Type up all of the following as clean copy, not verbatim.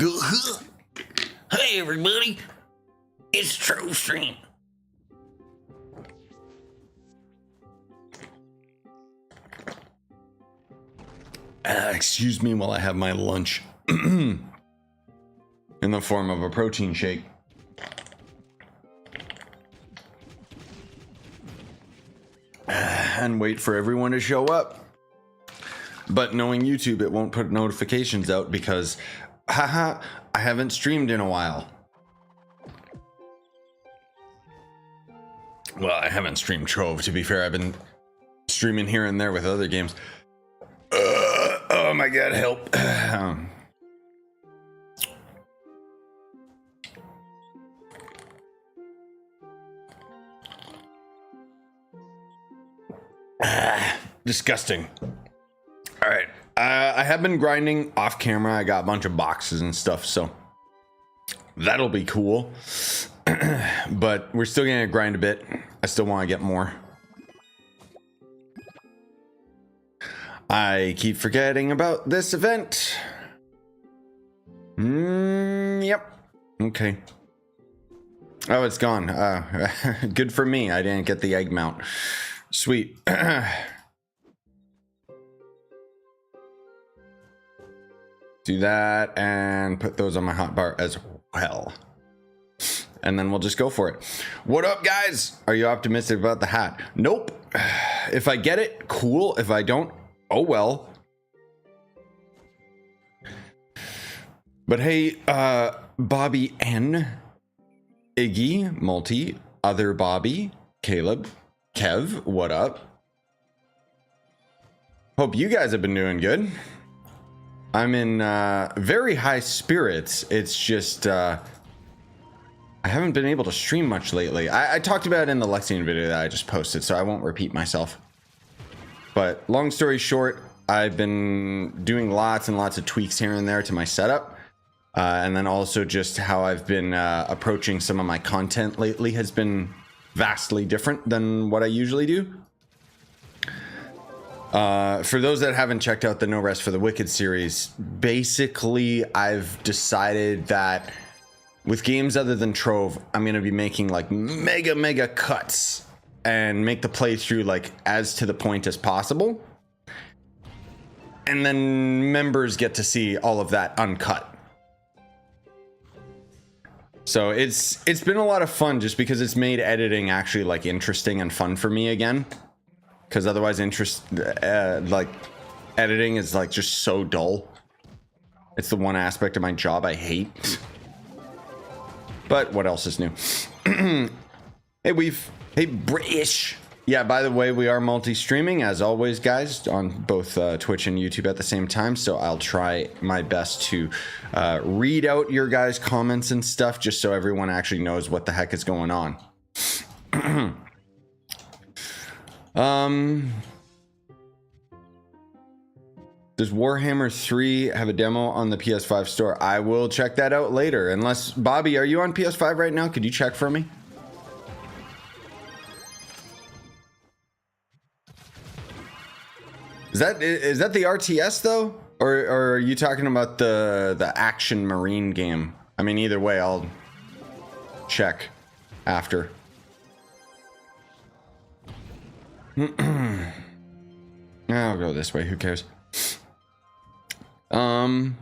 Hey everybody, it's Trove Stream. Excuse me while I have my lunch in the form of a protein shake. And wait for everyone to show up. But knowing YouTube, it won't put notifications out because, haha, I haven't streamed in a while. Well, I haven't streamed Trove, to be fair. I've been streaming here and there with other games. Oh my god, help. Disgusting. All right. I have been grinding off camera. I got a bunch of boxes and stuff, so that'll be cool. But we're still gonna grind a bit. I still want to get more. I keep forgetting about this event. Yep. Okay. Oh, it's gone. Good for me. I didn't get the egg mount. Sweet. Do that and put those on my hotbar as well. And then we'll just go for it. What up, guys? Are you optimistic about the hat? Nope. If I get it, cool. If I don't, oh well. But hey, Bobby N, Iggy, Multi, Other Bobby, Caleb, Kev, what up? Hope you guys have been doing good. I'm in very high spirits. It's just I haven't been able to stream much lately. I talked about it in the Lexington video that I just posted, so I won't repeat myself. But long story short, I've been doing lots and lots of tweaks here and there to my setup. And then also just how I've been approaching some of my content lately has been vastly different than what I usually do. For those that haven't checked out the No Rest for the Wicked series, basically I've decided that with games other than Trove, I'm going to be making like mega cuts and make the playthrough like as to the point as possible. And then members get to see all of that uncut. So it's been a lot of fun just because it's made editing actually like interesting and fun for me again. Because otherwise like editing is like just so dull. It's the one aspect of my job I hate. But what else is new? Hey British. Yeah, by the way, we are multi-streaming as always, guys, on both Twitch and YouTube at the same time. So I'll try my best to read out your guys' comments and stuff just so everyone actually knows what the heck is going on. Does Warhammer 3 have a demo on the PS5 store? I will check that out later. Unless, Bobby, are you on PS5 right now? Could you check for me? Is that the RTS though? Or are you talking about the action marine game? I mean, either way, I'll check after. I'll go this way, who cares? Finally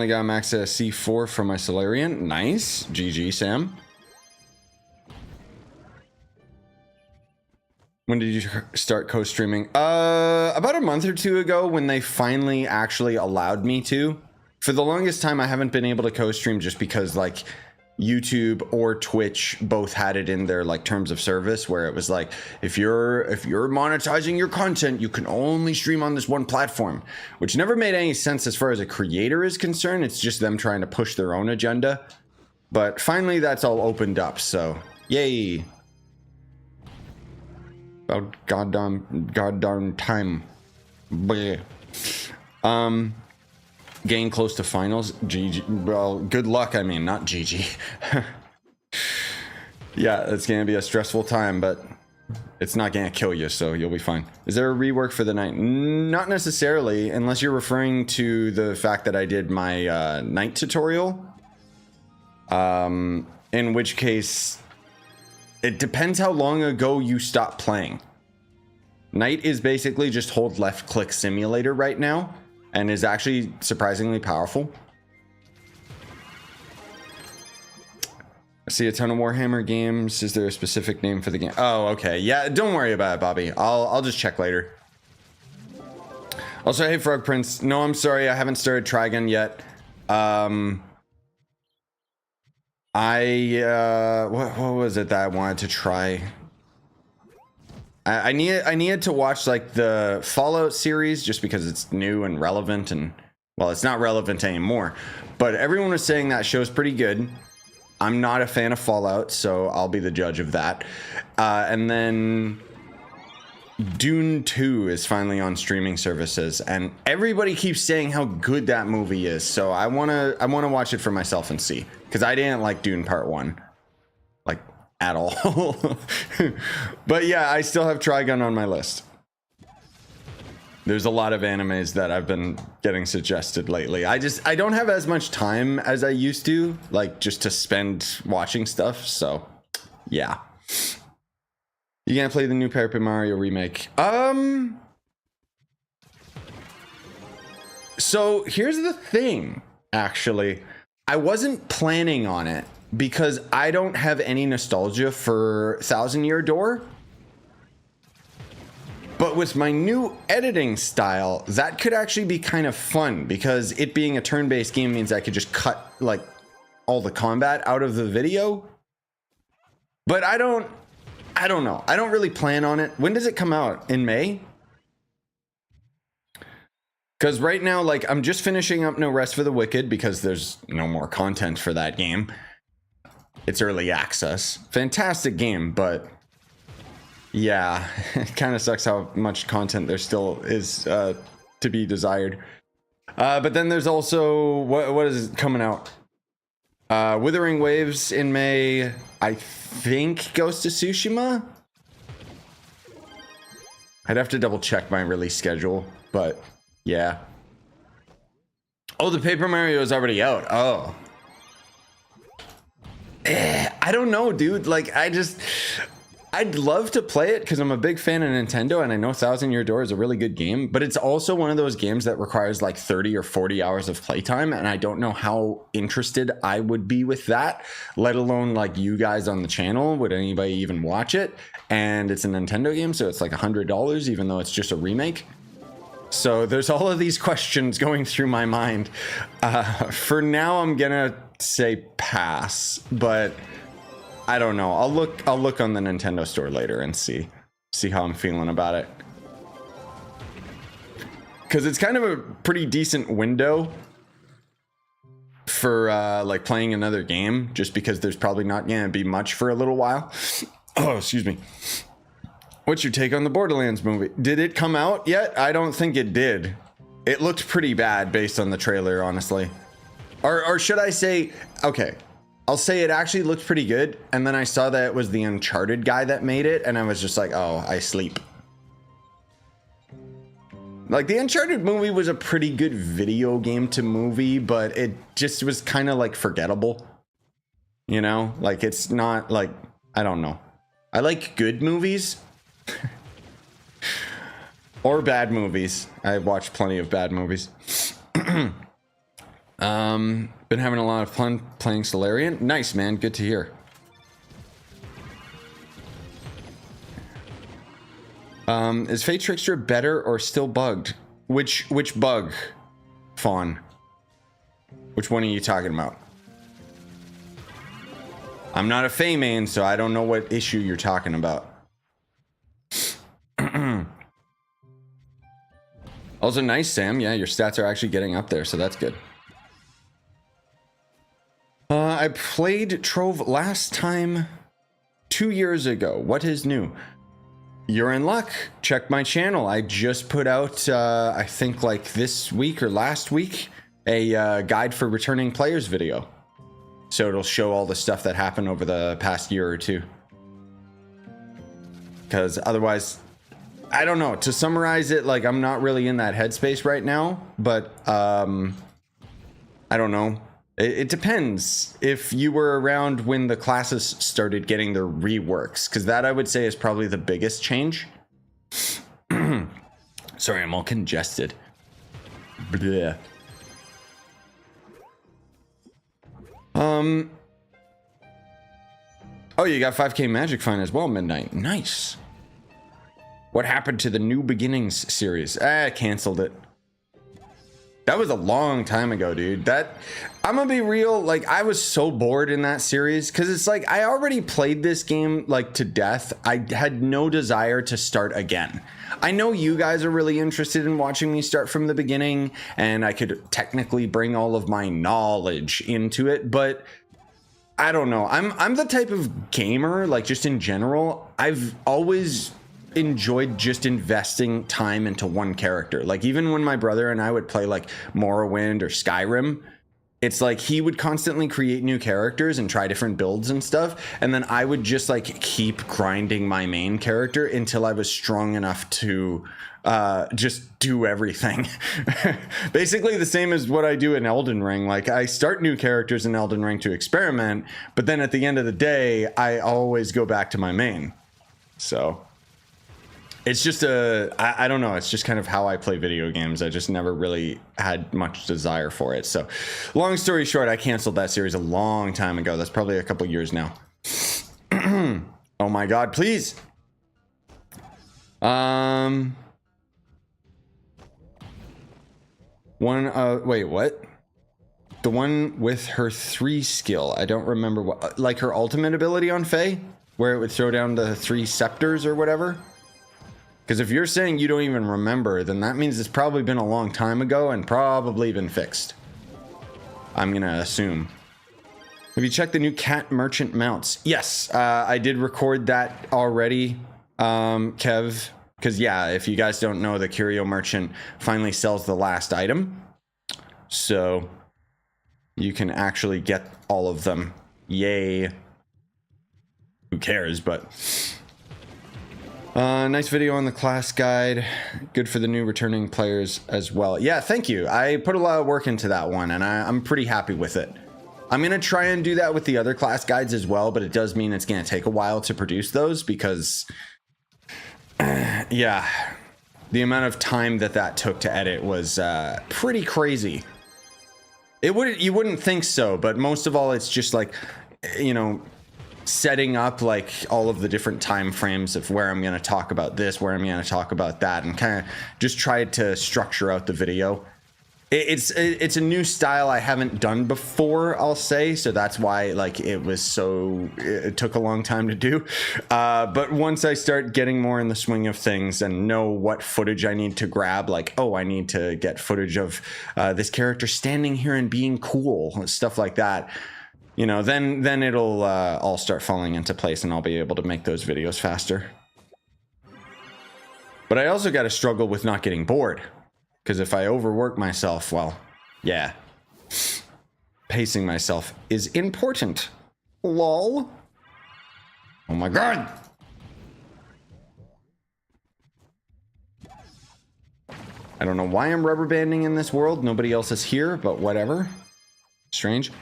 got max at C4 from my Solarian. Nice. GG, Sam. When did you start co-streaming? About a month or two ago when they finally actually allowed me to. For the longest time, I haven't been able to co-stream just because like YouTube or Twitch both had it in their like terms of service where it was like if you're monetizing your content, you can only stream on this one platform, which never made any sense as far as a creator is concerned. It's just them trying to push their own agenda. But finally that's all opened up, so yay. About goddamn time. Bleh. Getting close to finals. GG. Well, good luck. I mean, not GG. Yeah, it's gonna be a stressful time, but It's not gonna kill you, so you'll be fine. Is there a rework for the night? Not necessarily, unless you're referring to the fact that I did my night tutorial. In which case, it depends how long ago you stopped playing. Night is basically just hold left click simulator right now, and is actually surprisingly powerful. I see a ton of Warhammer games. Is there a specific name for the game? Oh, okay. Yeah, don't worry about it, Bobby. I'll just check later. Also, hey, Frog Prince. No, I'm sorry. I haven't started Trigun yet. What was it that I wanted to try? I needed to watch like the Fallout series just because it's new and relevant, and well, it's not relevant anymore. But everyone was saying that show's pretty good. I'm not a fan of Fallout, so I'll be the judge of that. And then Dune 2 is finally on streaming services, and everybody keeps saying how good that movie is. So I wanna watch it for myself and see, because I didn't like Dune Part 1, like at all. But yeah, I still have Trigun on my list. There's a lot of animes that I've been getting suggested lately. I don't have as much time as I used to, like just to spend watching stuff. So yeah. You can't play the new Paper Mario remake. So here's the thing, actually. I wasn't planning on it because I don't have any nostalgia for Thousand Year Door. But with my new editing style, that could actually be kind of fun, because it being a turn-based game means I could just cut like all the combat out of the video. But I don't know. I don't really plan on it. When does it come out? In May? Because right now, like, I'm just finishing up No Rest for the Wicked because there's no more content for that game. It's early access. Fantastic game, but yeah, it kind of sucks how much content there still is to be desired. But then there's also, what is coming out? Withering Waves in May. I think Ghost of Tsushima. I'd have to double check my release schedule, but yeah. Oh, the Paper Mario is already out. Oh. I don't know, dude. Like, I'd love to play it because I'm a big fan of Nintendo, and I know Thousand Year Door is a really good game, but it's also one of those games that requires like 30 or 40 hours of playtime, and I don't know how interested I would be with that, let alone like you guys on the channel. Would anybody even watch it? And it's a Nintendo game, so it's like $100, even though it's just a remake. So there's all of these questions going through my mind. For now, I'm gonna say pass, but I don't know. I'll look on the Nintendo store later and see how I'm feeling about it. Because it's kind of a pretty decent window for like playing another game, just because there's probably not gonna be much for a little while. Oh, excuse me. What's your take on the Borderlands movie? Did it come out yet? I don't think it did. It looked pretty bad based on the trailer, honestly. Or should I say, okay, I'll say it actually looked pretty good, and then I saw that it was the Uncharted guy that made it, and I was just like, oh, I sleep. Like, the Uncharted movie was a pretty good video game to movie, but it just was kind of like forgettable. You know? Like, it's not like, I don't know. I like good movies. Or bad movies. I've watched plenty of bad movies. Been having a lot of fun playing Solarian. Nice, man. Good to hear. Is Fate Trickster better or still bugged? Which bug, Fawn? Which one are you talking about? I'm not a Fae main, so I don't know what issue you're talking about. Also, nice, Sam. Yeah, your stats are actually getting up there, so that's good. I played Trove last time 2 years ago. What is new? You're in luck. Check my channel. I just put out, I think like this week or last week, a guide for returning players video. So it'll show all the stuff that happened over the past year or two. because otherwise, I don't know. To summarize it, like, I'm not really in that headspace right now, but I don't know. It depends if you were around when the classes started getting their reworks, because that I would say is probably the biggest change. Sorry, I'm all congested. Bleh. Oh, you got 5K Magic Fine as well, Midnight. Nice. What happened to the New Beginnings series? I canceled it. That was a long time ago, dude. I'm gonna be real, like, I was so bored in that series because it's like I already played this game like to death. I had no desire to start again. I know you guys are really interested in watching me start from the beginning, and I could technically bring all of my knowledge into it, but I don't know. I'm the type of gamer, like, just in general, I've always enjoyed just investing time into one character. Like, even when my brother and I would play like Morrowind or Skyrim, it's like he would constantly create new characters and try different builds and stuff, and then I would just like keep grinding my main character until I was strong enough to just do everything. Basically the same as what I do in Elden Ring. Like, I start new characters in Elden Ring to experiment, but then at the end of the day I always go back to my main. So it's just I don't know. It's just kind of how I play video games. I just never really had much desire for it. So long story short, I canceled that series a long time ago. That's probably a couple years now. Oh my God, please. Wait, what? The one with her 3 skill. I don't remember what, like her ultimate ability on Faye, where it would throw down the 3 scepters or whatever. Because if you're saying you don't even remember, then that means it's probably been a long time ago and probably been fixed. I'm gonna assume. Have you checked the new cat merchant mounts? Yes, I did record that already, Kev. Because yeah, if you guys don't know, the curio merchant finally sells the last item. So you can actually get all of them. Yay. Who cares, but... nice video on the class guide. Good for the new returning players as well. Yeah, thank you. I put a lot of work into that one, and I'm pretty happy with it. I'm going to try and do that with the other class guides as well, but it does mean it's going to take a while to produce those because, yeah, the amount of time that took to edit was pretty crazy. You wouldn't think so, but most of all, it's just like, you know, setting up like all of the different time frames of where I'm going to talk about this, where I'm going to talk about that, and kind of just try to structure out the video. It's a new style I haven't done before, I'll say, so that's why like it took a long time to do. But once I start getting more in the swing of things and know what footage I need to grab, like, oh, I need to get footage of this character standing here and being cool, stuff like that. You know, then it'll all start falling into place and I'll be able to make those videos faster. But I also got to struggle with not getting bored. Because if I overwork myself, well, yeah. Pacing myself is important. Lol. Oh my God. I don't know why I'm rubber banding in this world. Nobody else is here, but whatever. Strange.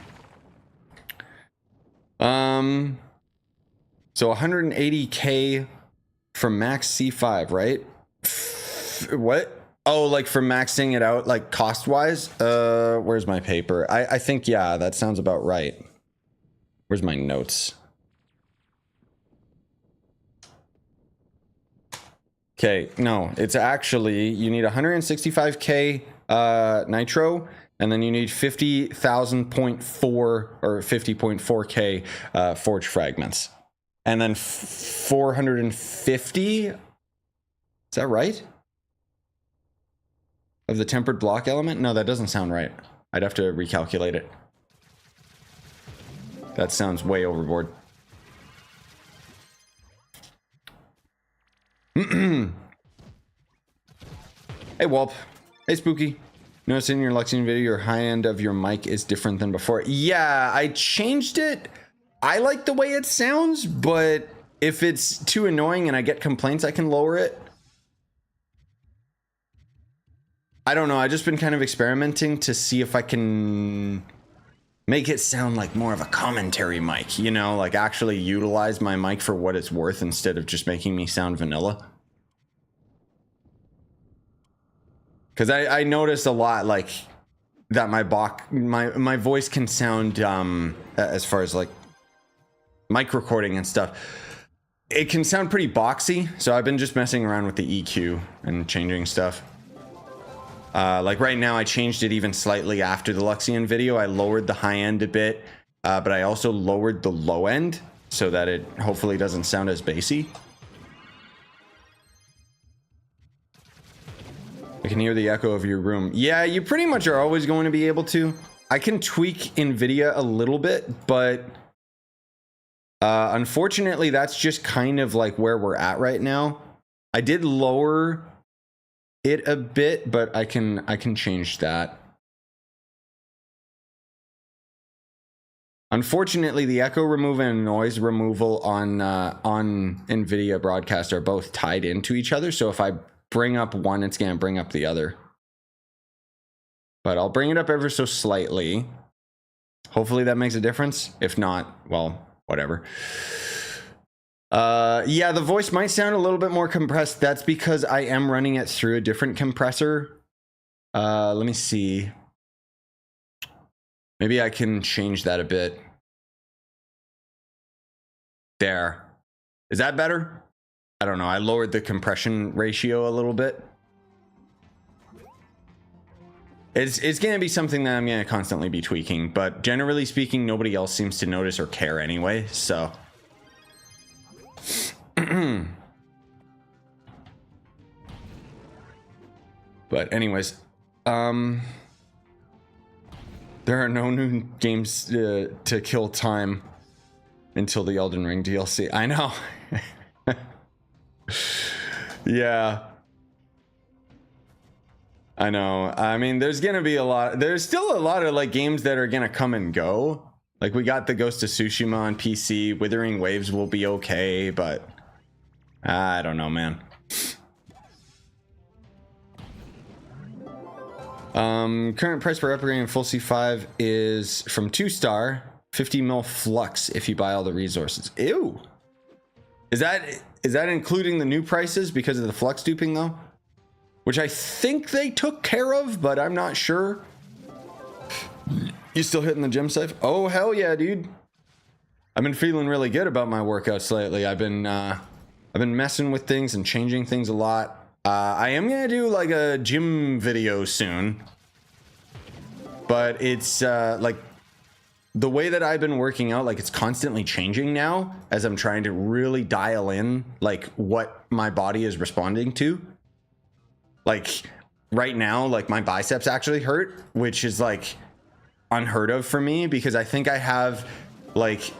So 180k from max C5, right? What? Oh, like for maxing it out, like cost wise? Where's my paper? I think, yeah, that sounds about right. Where's my notes? Okay, no, it's actually, you need 165k nitro, and then you need 50,000.4 or 50.4k forge fragments. And then 450, is that right? Of the tempered block element? No, that doesn't sound right. I'd have to recalculate it. That sounds way overboard. Hey, Wulp. Hey, Spooky. Notice in your Lexington video, your high end of your mic is different than before. Yeah, I changed it. I like the way it sounds, but if it's too annoying and I get complaints, I can lower it. I don't know. I've just been kind of experimenting to see if I can make it sound like more of a commentary mic, you know, like actually utilize my mic for what it's worth instead of just making me sound vanilla. Because I noticed a lot, like, that my voice can sound, as far as like mic recording and stuff, it can sound pretty boxy. So I've been just messing around with the EQ and changing stuff. Like right now I changed it even slightly after the Luxian video. I lowered the high end a bit, but I also lowered the low end so that it hopefully doesn't sound as bassy. I can hear the echo of your room. Yeah, you pretty much are always going to be able to. I can tweak Nvidia a little bit, but unfortunately that's just kind of like where we're at right now. I did lower it a bit, but I can change that. Unfortunately, the echo removal and noise removal on Nvidia Broadcast are both tied into each other. So if I bring up one, it's gonna bring up the other. But I'll bring it up ever so slightly. Hopefully that makes a difference. If not, well, whatever. Yeah, the voice might sound a little bit more compressed. That's because I am running it through a different compressor. Let me see. Maybe I can change that a bit. There. Is that better? I don't know. I lowered the compression ratio a little bit. It's going to be something that I'm going to constantly be tweaking, but generally speaking, nobody else seems to notice or care anyway, so... But anyways, there are no new games to kill time until the Elden Ring DLC. I know. Yeah. I know. I mean, there's gonna be a lot. There's still a lot of like games that are gonna come and go. Like we got the Ghost of Tsushima on PC. Withering Waves will be okay, but I don't know, man. Current price for upgrading full C5 is from 2-star, 50 mil flux if you buy all the resources. Ew. Is that including the new prices because of the flux duping though? Which I think they took care of, but I'm not sure. You still hitting the gym safe? Oh hell yeah, dude. I've been feeling really good about my workouts lately. I've been messing with things and changing things a lot. I am gonna do like a gym video soon, but it's like the way that I've been working out, like it's constantly changing now as I'm trying to really dial in like what my body is responding to. Like right now, like my biceps actually hurt, which is like unheard of for me because I think I have like,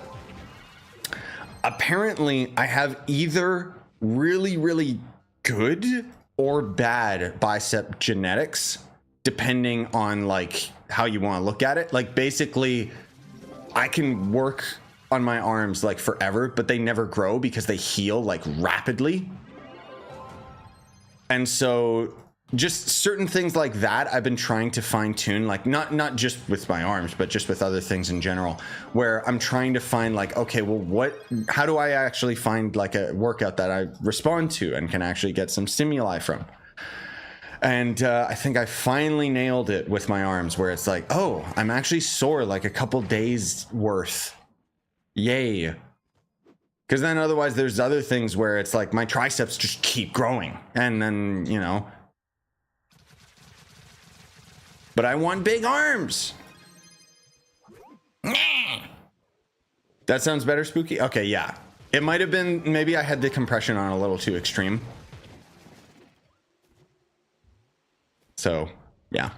apparently I have either really, really good or bad bicep genetics, depending on like how you want to look at it. Like basically I can work on my arms like forever, but they never grow because they heal like rapidly. And so just certain things like that I've been trying to fine tune, like not just with my arms, but just with other things in general, where I'm trying to find like, okay, well, how do I actually find like a workout that I respond to and can actually get some stimuli from? And I think I finally nailed it with my arms, where it's like, oh, I'm actually sore like a couple days worth. Yay. Because then otherwise there's other things where it's like my triceps just keep growing. And then, you know. But I want big arms. That sounds better, Spooky? Okay, yeah. It might have been, maybe I had the compression on a little too extreme. So, yeah.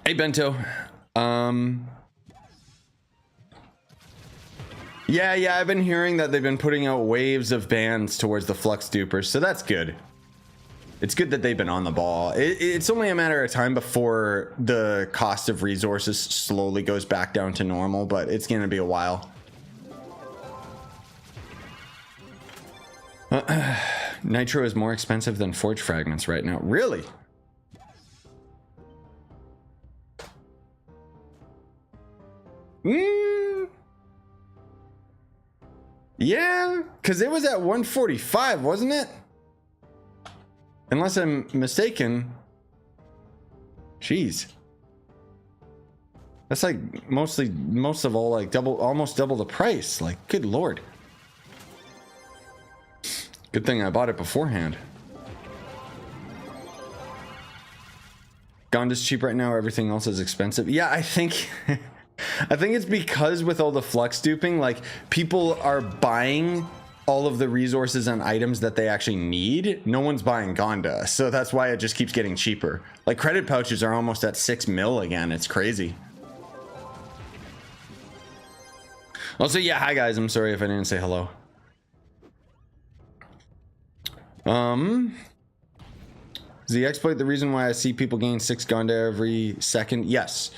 Hey, Bento. Yeah, I've been hearing that they've been putting out waves of bans towards the flux dupers, so that's good. It's good that they've been on the ball. It's only a matter of time before the cost of resources slowly goes back down to normal, but it's going to be a while. Nitro is more expensive than forge fragments right now. Really? Yeah, because it was at 145, wasn't it? Unless I'm mistaken. Jeez. That's like most of all, like almost double the price. Like, good lord. Good thing I bought it beforehand. Gonda's cheap right now. Everything else is expensive. Yeah, I think I think it's because with all the flux duping, like people are buying all of the resources and items that they actually need. No one's buying Gonda, so that's why it just keeps getting cheaper. Like credit pouches are almost at 6 mil again. It's crazy. Also, yeah, hi guys. I'm sorry if I didn't say hello. Is the exploit the reason why I see people gain 6 Gonda every second? Yes.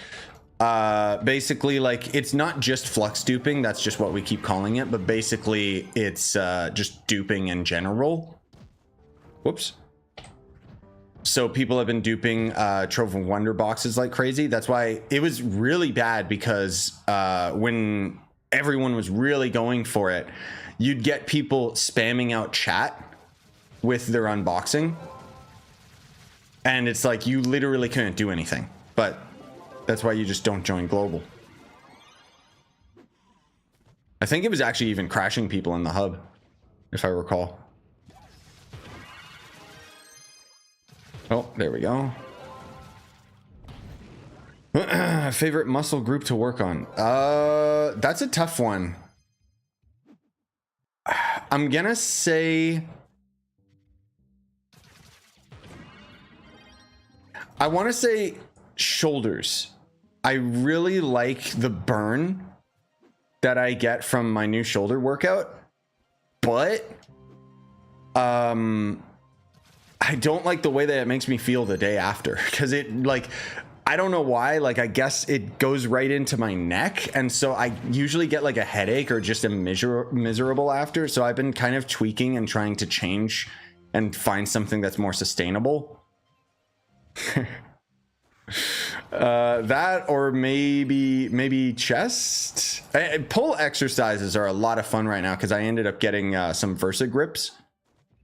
Basically, like, it's not just flux duping, that's just what we keep calling it, but basically it's just duping in general. Whoops. So people have been duping Trove of Wonder boxes like crazy. That's why it was really bad, because when everyone was really going for it, you'd get people spamming out chat with their unboxing, and it's like you literally couldn't do anything. But that's why you just don't join global. I think it was actually even crashing people in the hub, if I recall. Oh, there we go. Favorite muscle group to work on? That's a tough one. I'm gonna say I want to say shoulders. I really like the burn that I get from my new shoulder workout, but I don't like the way that it makes me feel the day after, because it, like, I don't know why, like, I guess it goes right into my neck, and so I usually get like a headache or just a miserable after. So I've been kind of tweaking and trying to change and find something that's more sustainable. That, or maybe chest. Pull exercises are a lot of fun right now, because I ended up getting some Versa grips,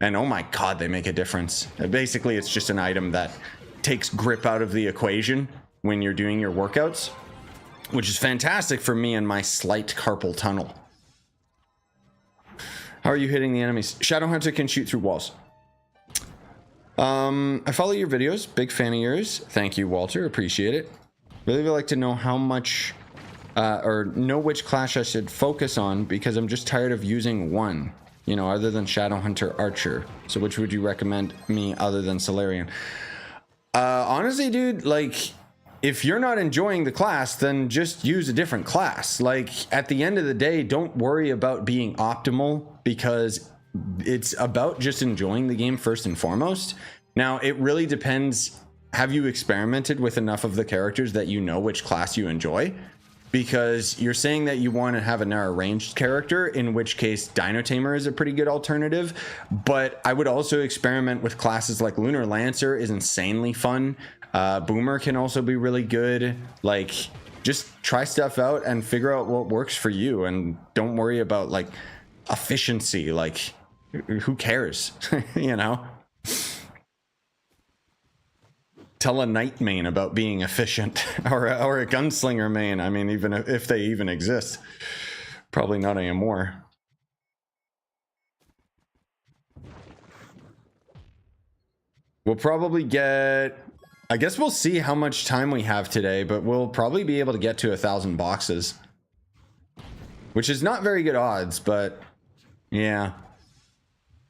and oh my god, they make a difference. Basically, it's just an item that takes grip out of the equation when you're doing your workouts, which is fantastic for me and my slight carpal tunnel. How are you hitting the enemies? Shadowhunter can shoot through walls. I follow your videos, big fan of yours. Thank you, Walter, appreciate it. Really would like to know how much or know which class I should focus on, because I'm just tired of using one, you know, other than Shadowhunter Archer. So which would you recommend me other than Solarian? Honestly, dude, like, if you're not enjoying the class, then just use a different class. Like, at the end of the day, don't worry about being optimal, because it's about just enjoying the game first and foremost. Now, it really depends. Have you experimented with enough of the characters that you know which class you enjoy? Because you're saying that you want to have a narrow ranged character, in which case Dino Tamer is a pretty good alternative. But I would also experiment with classes like Lunar Lancer is insanely fun. Boomer can also be really good. Like, just try stuff out and figure out what works for you, and don't worry about like efficiency. Like, who cares? You know? Tell a knight main about being efficient, or a gunslinger main. I mean, even if they even exist, probably not anymore. We'll probably get, I guess we'll see how much time we have today, but we'll probably be able to get to 1,000 boxes, which is not very good odds, but yeah.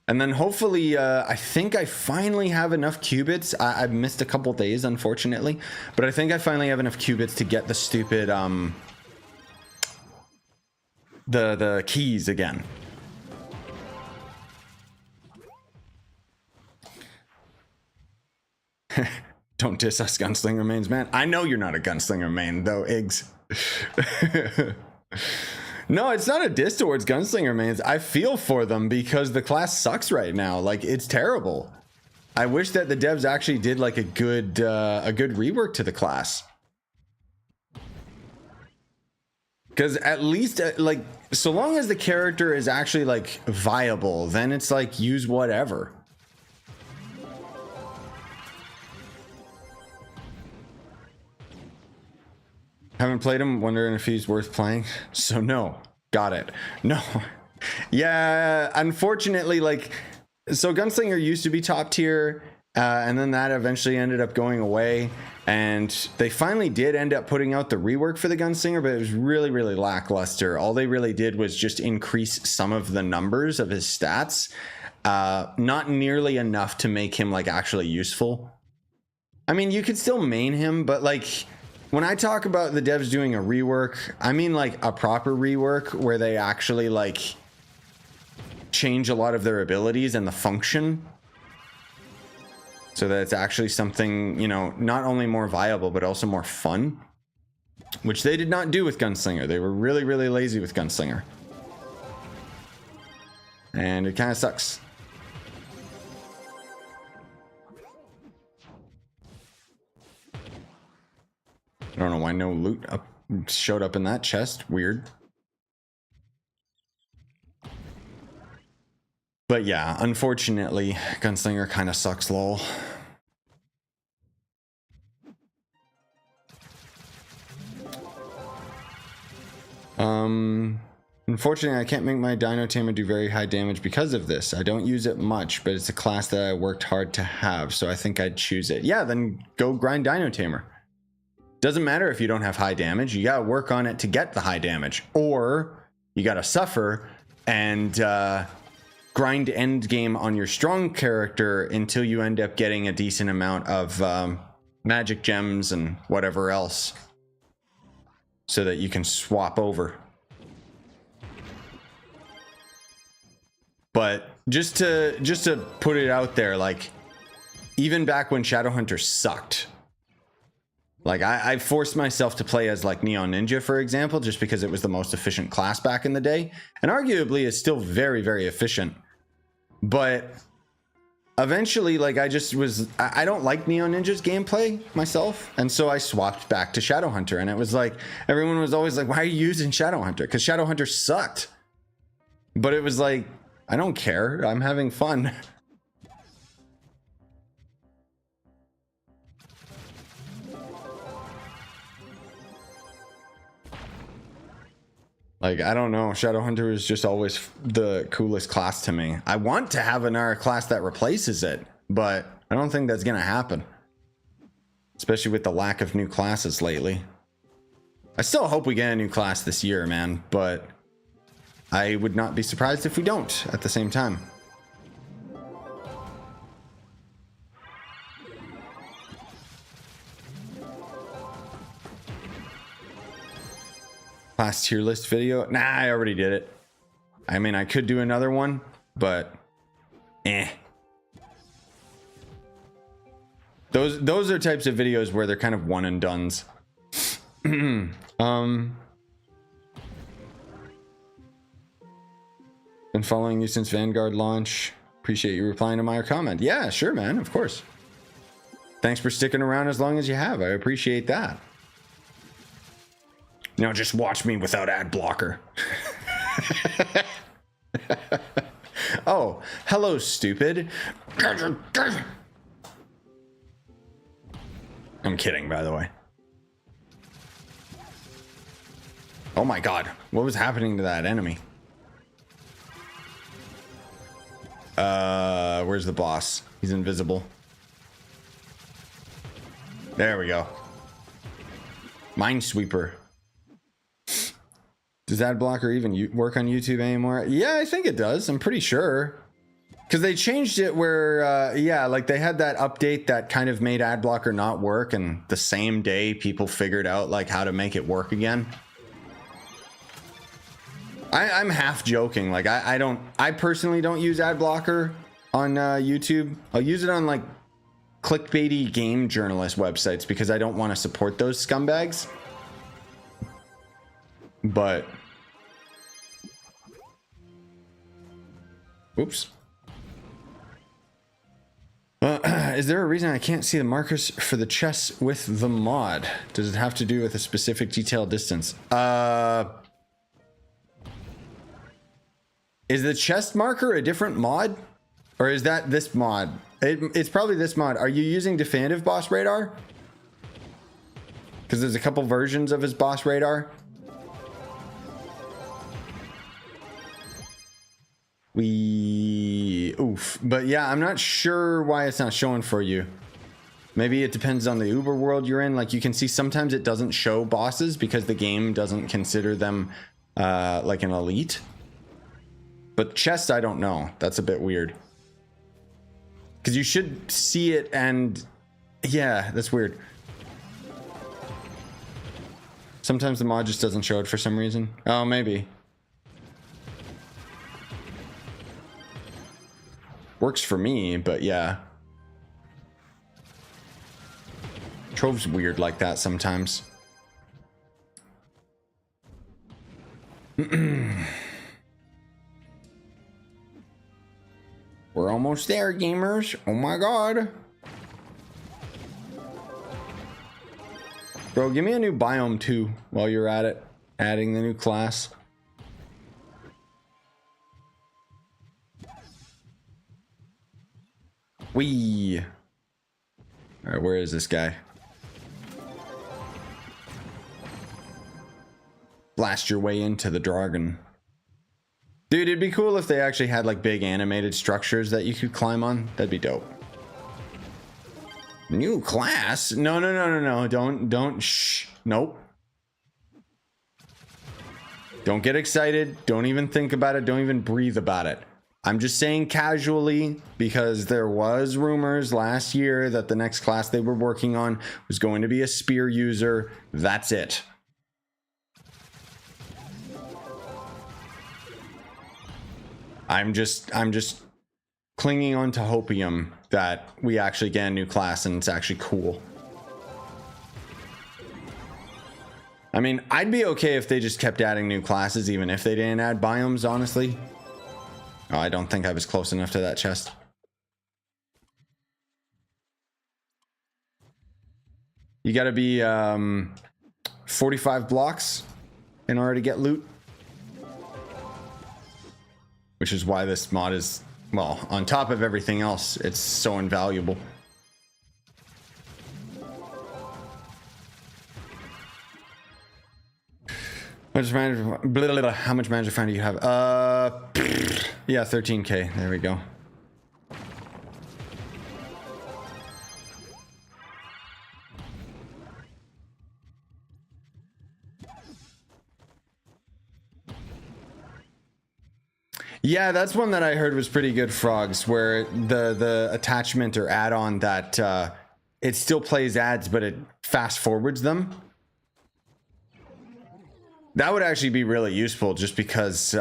And then hopefully, I think I finally have enough cubits. I've missed a couple days, unfortunately, but I think I finally have enough cubits to get the stupid, the keys again. Don't diss us gunslinger mains, man. I know you're not a gunslinger main, though, Iggs. No, it's not a diss towards Gunslinger mains. I feel for them because the class sucks right now. Like, it's terrible. I wish that the devs actually did like a good rework to the class. Because at least like, so long as the character is actually like viable, then it's like use whatever. Haven't played him, wondering if he's worth playing. So no, got it. No. Yeah, unfortunately, like, so Gunslinger used to be top tier, and then that eventually ended up going away, and they finally did end up putting out the rework for the Gunslinger, but it was really, really lackluster. All they really did was just increase some of the numbers of his stats, not nearly enough to make him like actually useful. I mean, you could still main him, but like, when I talk about the devs doing a rework, I mean like a proper rework where they actually like change a lot of their abilities and the function so that it's actually something, you know, not only more viable but also more fun, which they did not do with Gunslinger. They were really, really lazy with Gunslinger, and it kind of sucks. I don't know why no loot showed up in that chest. Weird. But yeah, unfortunately, Gunslinger kind of sucks, lol. Unfortunately, I can't make my Dino Tamer do very high damage because of this. I don't use it much, but it's a class that I worked hard to have, so I think I'd choose it. Yeah, then go grind Dino Tamer. Doesn't matter if you don't have high damage, you gotta work on it to get the high damage, or you gotta suffer and grind end game on your strong character until you end up getting a decent amount of magic gems and whatever else, so that you can swap over. But just to put it out there, like, even back when Shadowhunter sucked, like, I forced myself to play as like Neon Ninja, for example, just because it was the most efficient class back in the day, and arguably is still very, very efficient. But eventually, like, I don't like Neon Ninja's gameplay myself, and so I swapped back to Shadowhunter, and it was like, everyone was always like, why are you using Shadowhunter? Because Shadowhunter sucked. But it was like, I don't care, I'm having fun. Like, I don't know, Shadowhunter is just always the coolest class to me. I want to have another class that replaces it, but I don't think that's gonna happen, especially with the lack of new classes lately. I still hope we get a new class this year, man, but I would not be surprised if we don't at the same time. Class tier list video? Nah, I already did it. I mean, I could do another one, but Those are types of videos where they're kind of one and dones. Been following you since Vanguard launch. Appreciate you replying to my comment. Yeah, sure, man, of course. Thanks for sticking around as long as you have. I appreciate that. Now just watch me without ad blocker. Oh, hello, stupid. I'm kidding, by the way. Oh my god, what was happening to that enemy? Where's the boss? He's invisible. There we go. Minesweeper. Does ad blocker even work on YouTube anymore? Yeah, I think it does. I'm pretty sure. Because they changed it where, yeah, like they had that update that kind of made ad blocker not work, and the same day people figured out like how to make it work again. I'm half joking. Like I personally don't use ad blocker on YouTube. I'll use it on like clickbaity game journalist websites because I don't want to support those scumbags. But Oops. Is there a reason I can't see the markers for the chests with the mod? Does it have to do with a specific detail distance? Is the chest marker a different mod? Or is that this mod? It's probably this mod. Are you using definitive boss radar? Because there's a couple versions of his boss radar. Oof. But yeah, I'm not sure why it's not showing for you. Maybe it depends on the Uber world you're in. Like you can see sometimes it doesn't show bosses because the game doesn't consider them like an elite. But chests, I don't know. That's a bit weird. Because you should see it and... Yeah, that's weird. Sometimes the mod just doesn't show it for some reason. Oh, maybe. Works for me, but yeah. Trove's weird like that sometimes. We're almost there, gamers. Oh my god. Bro, give me a new biome too while you're at it. Adding the new class. Wee. Alright, where is this guy? Blast your way into the dragon. Dude, it'd be cool if they actually had like big animated structures that you could climb on. That'd be dope. New class? No. Don't. Shh. Nope. Don't get excited. Don't even think about it. Don't even breathe about it. I'm just saying casually because there was rumors last year that the next class they were working on was going to be a spear user. That's it. I'm just clinging on to hopium that we actually get a new class and it's actually cool. I mean, I'd be okay if they just kept adding new classes even if they didn't add biomes, honestly. Oh, I don't think I was close enough to that chest. You gotta be 45 blocks in order to get loot. Which is why this mod is, well, on top of everything else, it's so invaluable. How much manager find do you have? Yeah, 13k. There we go. Yeah, that's one that I heard was pretty good, Frogs, where the attachment or add-on that it still plays ads, but it fast forwards them. That would actually be really useful just because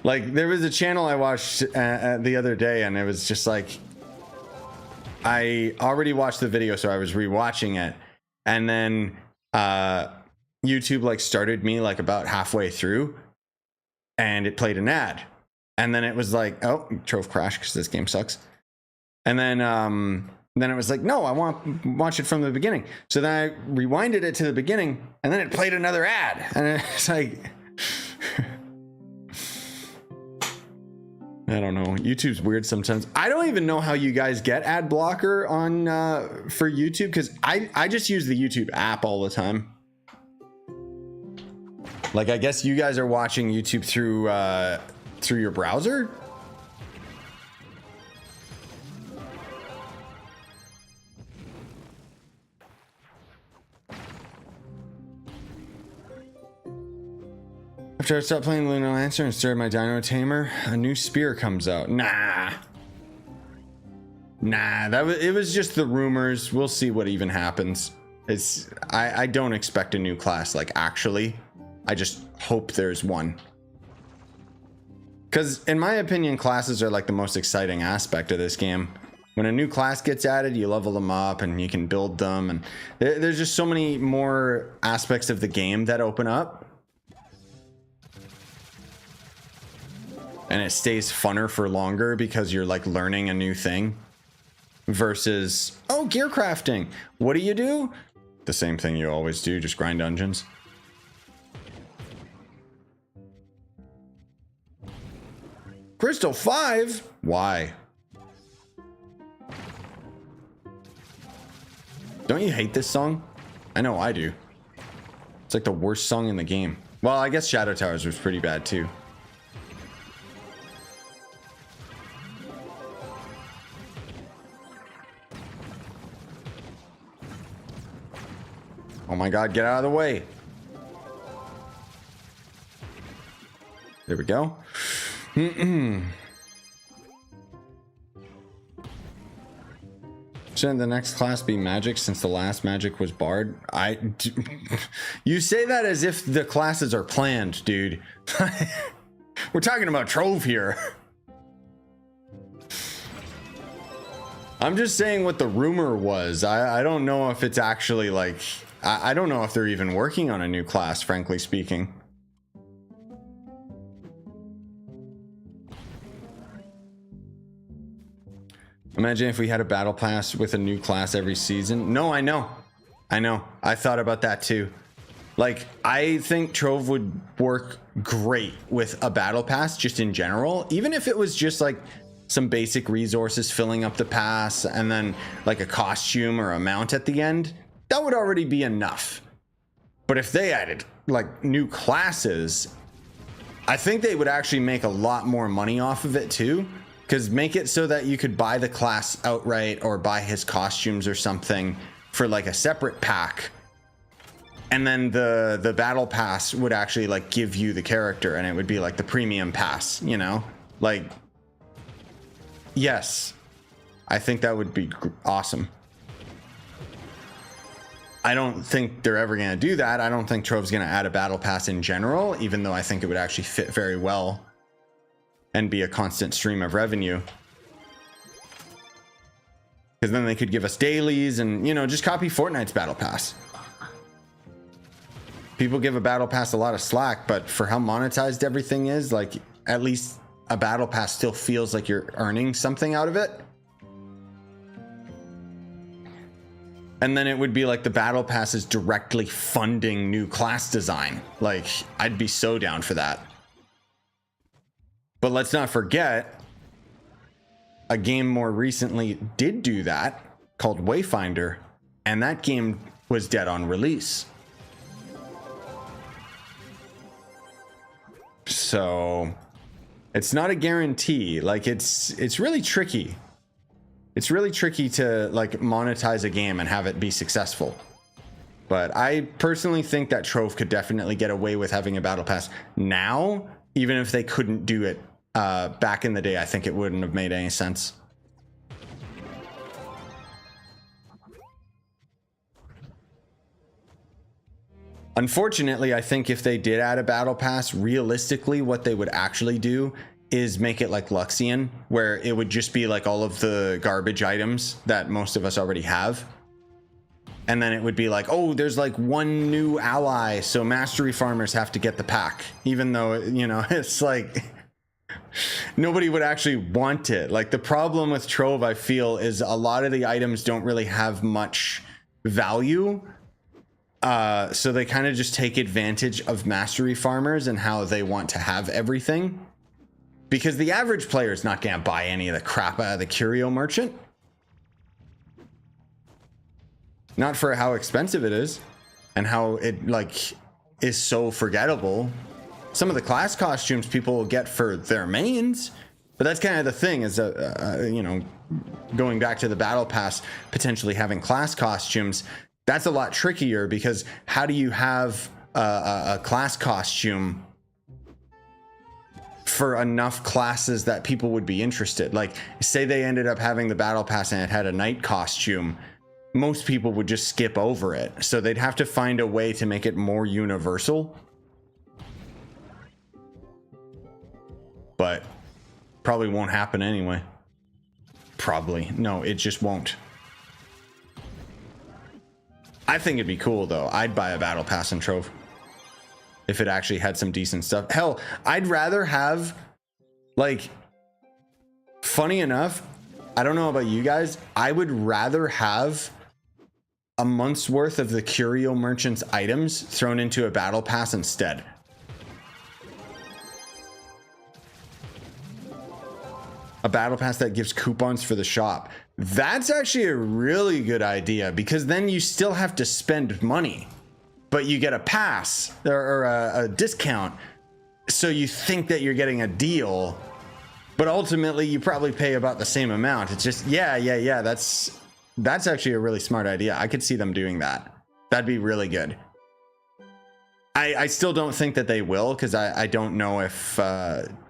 like there was a channel I watched the other day and it was just like I already watched the video, so I was rewatching it, and then YouTube like started me like about halfway through and it played an ad, and then it was like, oh, Trove crashed because this game sucks, and then it was like, no, I want to watch it from the beginning. So then I rewinded it to the beginning, and then it played another ad, and it's like I don't know, YouTube's weird sometimes. I don't even know how you guys get ad blocker on for YouTube, because I just use the YouTube app all the time. Like, I guess you guys are watching YouTube through your browser? After I stopped playing Lunar Lancer and started my Dino Tamer, a new spear comes out. Nah, it was just the rumors. We'll see what even happens. I don't expect a new class, like, actually. I just hope there's one. Because in my opinion, classes are like the most exciting aspect of this game. When a new class gets added, you level them up and you can build them, and there's just so many more aspects of the game that open up. and it stays funner for longer because you're like learning a new thing versus, oh, gear crafting. What do? The same thing you always do, just grind dungeons. Crystal 5? Why? Don't you hate this song? I know I do. It's like the worst song in the game. Well, I guess Shadow Towers was pretty bad too. Oh my god, get out of the way. There we go. Shouldn't the next class be magic since the last magic was bard? You say that as if the classes are planned, dude. We're talking about Trove here. I'm just saying what the rumor was. I don't know if it's actually like, I don't know if they're even working on a new class, frankly speaking. Imagine if we had a battle pass with a new class every season. No, I know. I thought about that too. Like, I think Trove would work great with a battle pass just in general, even if it was just like some basic resources filling up the pass and then like a costume or a mount at the end. That would already be enough. But if they added like new classes, I think they would actually make a lot more money off of it too. Because make it so that you could buy the class outright or buy his costumes or something for like a separate pack. And then the battle pass would actually like give you the character and it would be like the premium pass, you know? Like, yes, I think that would be awesome. I don't think they're ever going to do that. I don't think Trove's going to add a battle pass in general, even though I think it would actually fit very well and be a constant stream of revenue. Because then they could give us dailies and, you know, just copy Fortnite's battle pass. People give a battle pass a lot of slack, but for how monetized everything is, like, at least a battle pass still feels like you're earning something out of it. And then it would be like the battle pass is directly funding new class design. Like, I'd be so down for that. But let's not forget, a game more recently did do that, called Wayfinder, and that game was dead on release. So it's not a guarantee. Like, it's really tricky. It's really tricky to like monetize a game and have it be successful. But I personally think that Trove could definitely get away with having a battle pass now, even if they couldn't do it back in the day. I think it wouldn't have made any sense. Unfortunately, I think if they did add a battle pass, realistically, what they would actually do is make it like Luxian, where it would just be like all of the garbage items that most of us already have. And then it would be like, oh, there's like one new ally, so mastery farmers have to get the pack. Even though, you know, it's like nobody would actually want it. Like, the problem with Trove, I feel, is a lot of the items don't really have much value. So they kind of just take advantage of mastery farmers and how they want to have everything. Because the average player is not going to buy any of the crap out of the curio merchant. Not for how expensive it is and how it like is so forgettable. Some of the class costumes people will get for their mains, but that's kind of the thing is, you know, going back to the battle pass, potentially having class costumes, that's a lot trickier because how do you have a class costume for enough classes that people would be interested? Like, say they ended up having the battle pass and it had a knight costume, most people would just skip over it. So they'd have to find a way to make it more universal. But probably won't happen anyway. Probably. No, it just won't. I think it'd be cool though. I'd buy a battle pass in Trove if it actually had some decent stuff. Hell, I'd rather have Like, funny enough, I don't know about you guys, I would rather have a month's worth of the Curio Merchant's items thrown into a battle pass instead. A battle pass that gives coupons for the shop. That's actually a really good idea, because then you still have to spend money, but you get a pass or a discount. So you think that you're getting a deal, but ultimately you probably pay about the same amount. It's just, yeah. That's actually a really smart idea. I could see them doing that. That'd be really good. I still don't think that they will, because I don't know if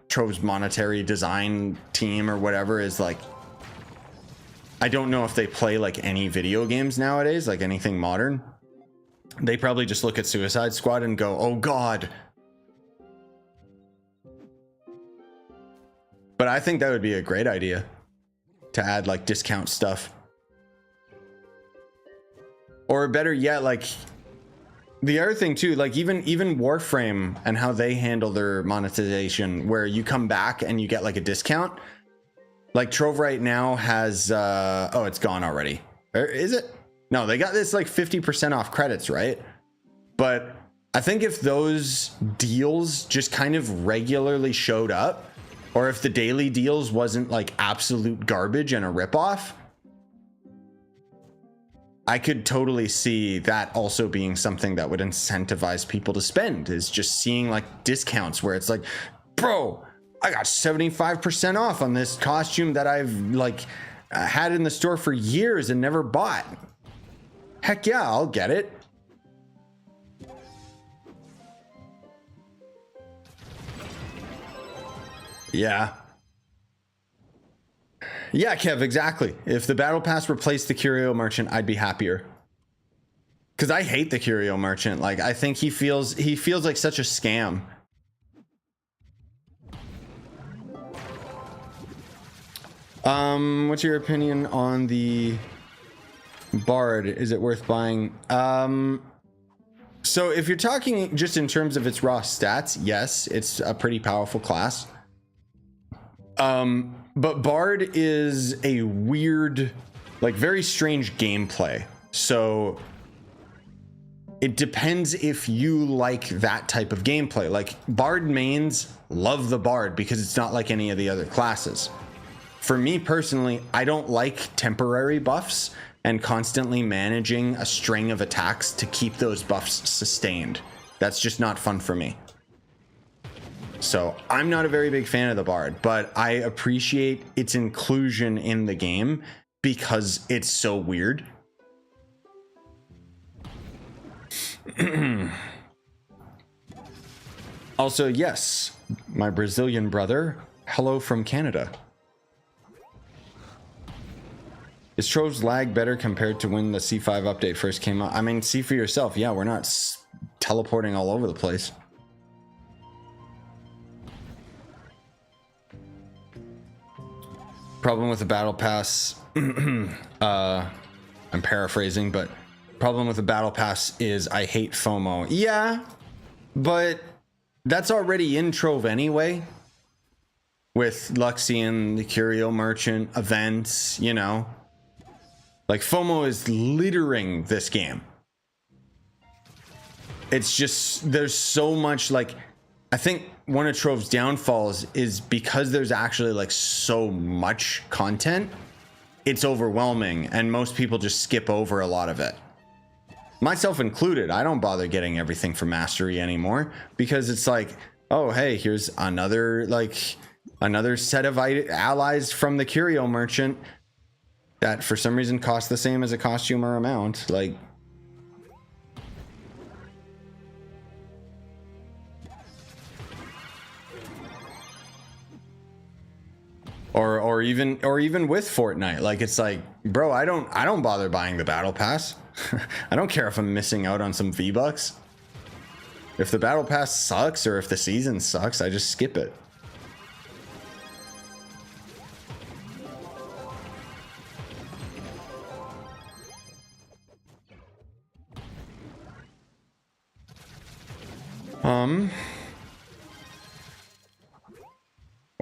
Trove's monetary design team or whatever is like, I don't know if they play like any video games nowadays, like anything modern. They probably just look at Suicide Squad and go, oh God. But I think that would be a great idea to add like discount stuff. Or better yet, like the other thing too, like even Warframe and how they handle their monetization, where you come back and you get like a discount. Like Trove right now has, oh, it's gone already. Or is it? No, they got this like 50% off credits, right? But I think if those deals just kind of regularly showed up, or if the daily deals wasn't like absolute garbage and a ripoff, I could totally see that also being something that would incentivize people to spend, is just seeing like discounts where it's like, bro, I got 75% off on this costume that I've like had in the store for years and never bought. Heck yeah, I'll get it. Yeah. Yeah, Kev, exactly. If the battle pass replaced the Curio Merchant, I'd be happier. Because I hate the Curio Merchant. Like, I think he feels like such a scam. What's your opinion on the Bard? Is it worth buying? So if you're talking just in terms of its raw stats, yes, it's a pretty powerful class. But Bard is a weird, like very strange gameplay. So it depends if you like that type of gameplay. Like Bard mains love the Bard because it's not like any of the other classes. For me personally, I don't like temporary buffs and constantly managing a string of attacks to keep those buffs sustained. That's just not fun for me. So I'm not a very big fan of the Bard, but I appreciate its inclusion in the game because it's so weird. Also, yes, my Brazilian brother, hello from Canada. Is Trove's lag better compared to when the C5 update first came out? I mean, see for yourself. Yeah, we're not teleporting all over the place. Problem with the battle pass, I'm paraphrasing, but problem with the battle pass is I hate FOMO. Yeah, but that's already in Trove anyway. With Luxian, the Curio Merchant, events, you know. Like FOMO is littering this game. It's just, there's so much, like, I think one of Trove's downfalls is because there's actually like so much content, it's overwhelming and most people just skip over a lot of it. Myself included, I don't bother getting everything for mastery anymore because it's like, oh, hey, here's another set of allies from the Curio Merchant that for some reason cost the same as a costume or amount. Like, or even with Fortnite, like it's like, bro, I don't bother buying the battle pass. I don't care if I'm missing out on some V-Bucks. If the battle pass sucks or if the season sucks, I just skip it.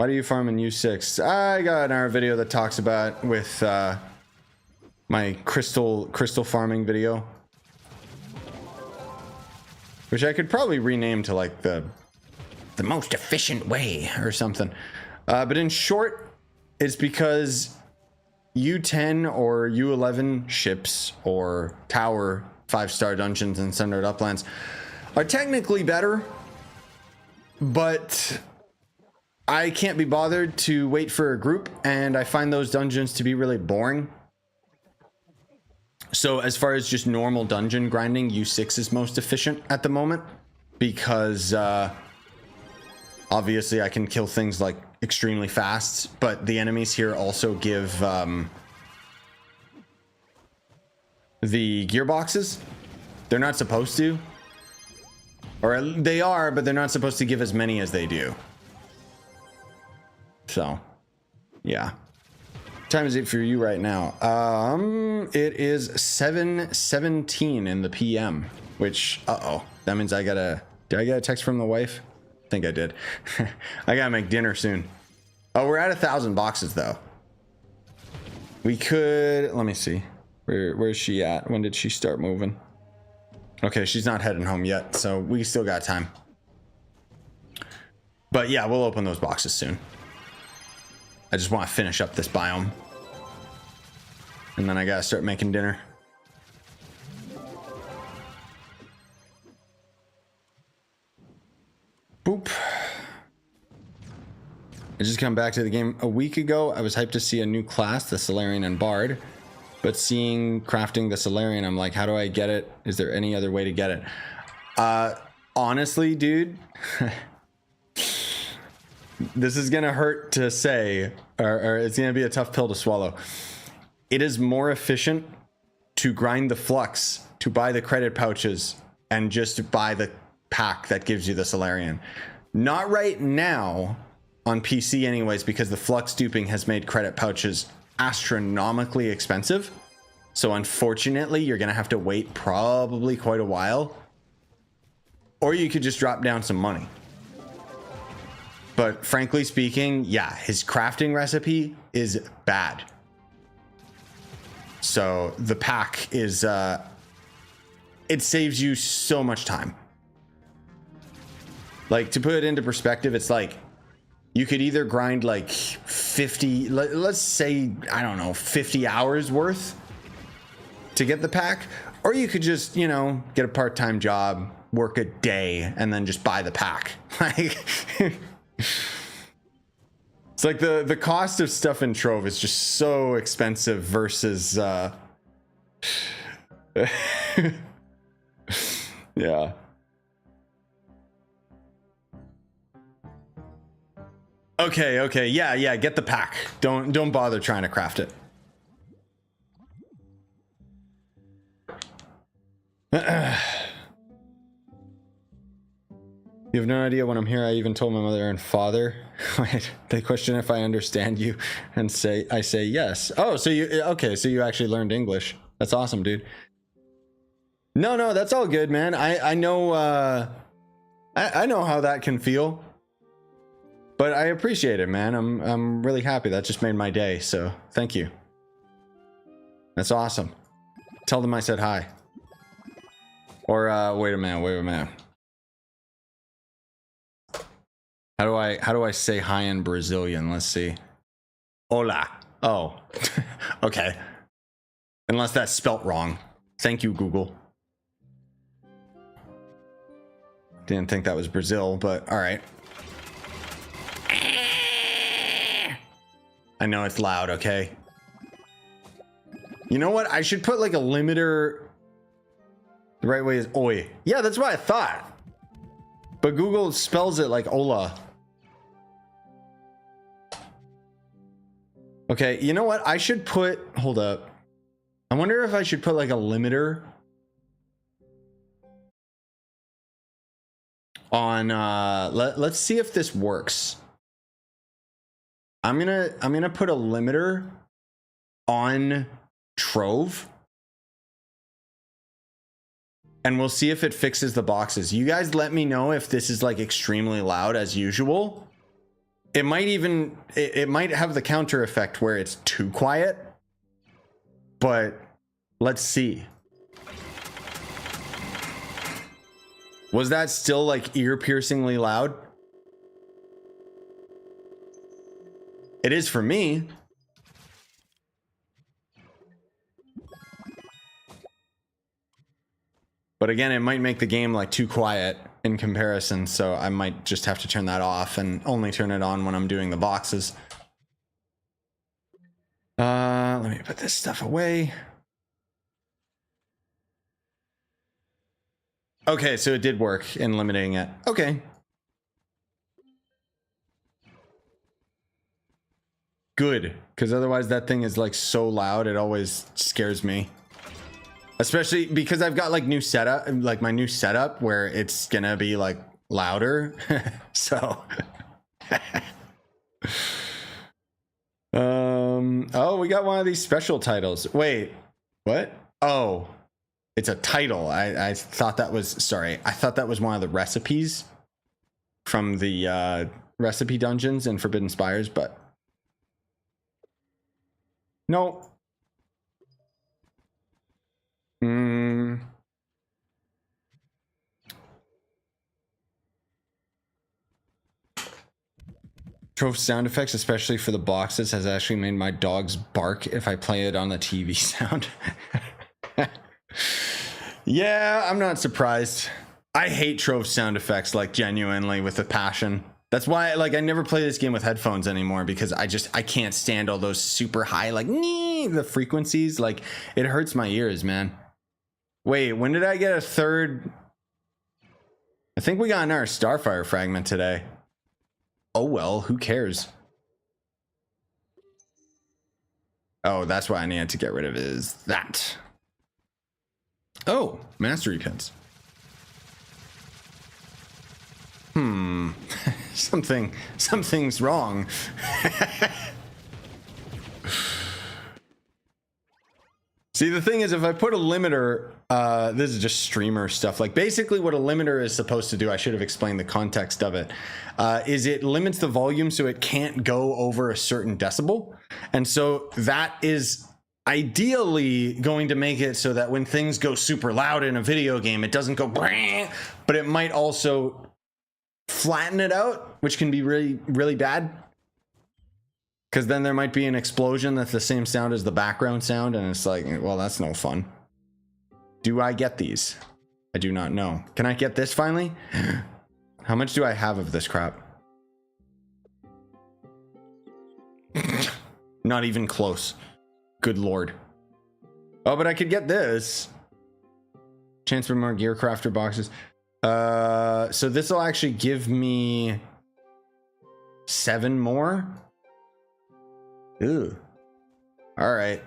Why do you farm in U6? I got another video that talks about with my crystal farming video, which I could probably rename to like the most efficient way or something. But in short, it's because U10 or U11 ships or tower 5-star dungeons in Sundered Uplands are technically better, but I can't be bothered to wait for a group, and I find those dungeons to be really boring. So as far as just normal dungeon grinding, U6 is most efficient at the moment, because obviously I can kill things like extremely fast, but the enemies here also give the gearboxes. They're not supposed to, or they are, but they're not supposed to give as many as they do. So yeah. What time is it for you right now? It is 7:17 in the PM, which that means did I get a text from the wife? I think I did. I gotta make dinner soon. Oh, we're at 1,000 boxes though. We could, let me see. Where's she at? When did she start moving? Okay, she's not heading home yet, so we still got time. But yeah, we'll open those boxes soon. I just want to finish up this biome. And then I gotta start making dinner. Boop. I just come back to the game a week ago. I was hyped to see a new class, the Solarian and Bard. But seeing crafting the Solarian, I'm like, how do I get it? Is there any other way to get it? Honestly, dude, this is gonna hurt to say, or it's gonna be a tough pill to swallow. It is more efficient to grind the flux, to buy the credit pouches, and just to buy the pack that gives you the Solarian. Not right now on PC anyways, because the flux duping has made credit pouches astronomically expensive. So unfortunately, you're gonna have to wait probably quite a while, or you could just drop down some money. But frankly speaking, yeah, his crafting recipe is bad. So the pack is it saves you so much time. Like, to put it into perspective, it's like you could either grind like 50, let's say, I don't know, 50 hours worth to get the pack, or you could just, you know, get a part-time job, work a day, and then just buy the pack. Like, it's like the cost of stuff in Trove is just so expensive versus yeah. Okay, yeah, get the pack. Don't bother trying to craft it. You have no idea when I'm here. I even told my mother and father. They question if I understand you, and I say yes. Oh, so you actually learned English. That's awesome, dude. No, that's all good, man. I know I know how that can feel. But I appreciate it, man. I'm really happy. That just made my day, so thank you. That's awesome. Tell them I said hi. Or wait a minute. How do I say hi in Brazilian? Let's see. Hola. Oh. Okay. Unless that's spelt wrong. Thank you, Google. Didn't think that was Brazil, but all right. I know it's loud, okay? You know what? I should put like a limiter. The right way is oi. Yeah, that's what I thought. But Google spells it like Ola. Okay, you know what? I should put, hold up. I wonder if I should put like a limiter on, let's see if this works. I'm gonna put a limiter on Trove, and we'll see if it fixes the boxes. You guys let me know if this is like extremely loud as usual, It might even, it might have the counter effect where it's too quiet, but let's see. Was that still like ear-piercingly loud? It is for me. But again, it might make the game like too quiet in comparison, so I might just have to turn that off and only turn it on when I'm doing the boxes. Let me put this stuff away. Okay, so it did work in limiting it. Okay. Good, because otherwise that thing is like so loud, it always scares me. Especially because I've got like new setup, like my new setup where it's gonna be like louder. So oh, we got one of these special titles. Wait, what? Oh, it's a title. I thought that was, sorry, I thought that was one of the recipes from the recipe dungeons in Forbidden Spires, but no. Trove sound effects, especially for the boxes, has actually made my dogs bark if I play it on the TV sound. Yeah, I'm not surprised. I hate Trove sound effects, like genuinely with a passion. That's why, like, I never play this game with headphones anymore, because I can't stand all those super high, like, the frequencies. Like, it hurts my ears, man. Wait, when did I get a third? I think we got another Starfire fragment today. Oh well, who cares? Oh, that's why I needed to get rid of it, is that. Oh, mastery pins. Something's wrong. See, the thing is, if I put a limiter, this is just streamer stuff. Like, basically what a limiter is supposed to do, I should have explained the context of it, is it limits the volume so it can't go over a certain decibel. And so that is ideally going to make it so that when things go super loud in a video game, it doesn't go, but it might also flatten it out, which can be really, really bad. Because then there might be an explosion that's the same sound as the background sound, and it's like, well, that's no fun. Do I get these? I do not know. Can I get this finally? How much do I have of this crap? Not even close. Good lord. Oh, but I could get this. Chance for more gear crafter boxes. So this will actually give me 7 more. Ooh. All right.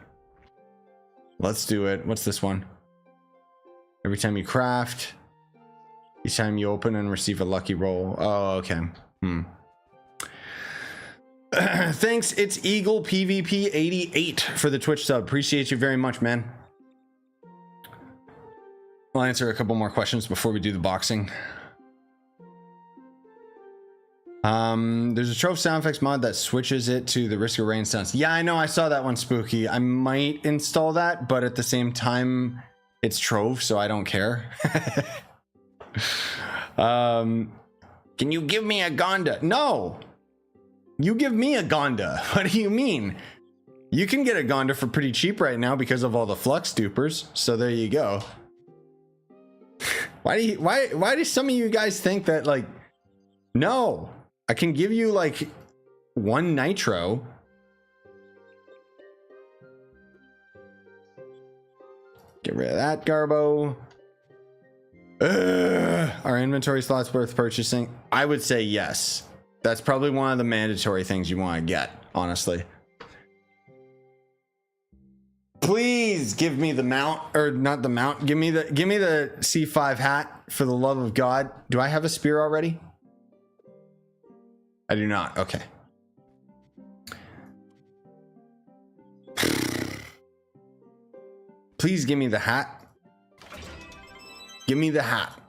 Let's do it. What's this one? Every time you craft, each time you open and receive a lucky roll. Oh, okay. Thanks, it's Eagle PvP 88 for the Twitch sub. Appreciate you very much, man. I'll answer a couple more questions before we do the boxing. There's a Trove sound effects mod that switches it to the Risk of Rain sounds. Yeah, I know, I saw that one, Spooky. I might install that, but at the same time, it's Trove, so I don't care. Can you give me a Gonda? No! You give me a Gonda. What do you mean? You can get a Gonda for pretty cheap right now because of all the flux dupers, so there you go. Why do some of you guys think that, like, no, I can give you like 1 nitro. Get rid of that, Garbo. Are inventory slots worth purchasing? I would say yes. That's probably one of the mandatory things you want to get, honestly. Please give me the mount, or not the mount. Give me the C5 hat, for the love of God. Do I have a spear already? I do not. Okay. Please give me the hat. Give me the hat.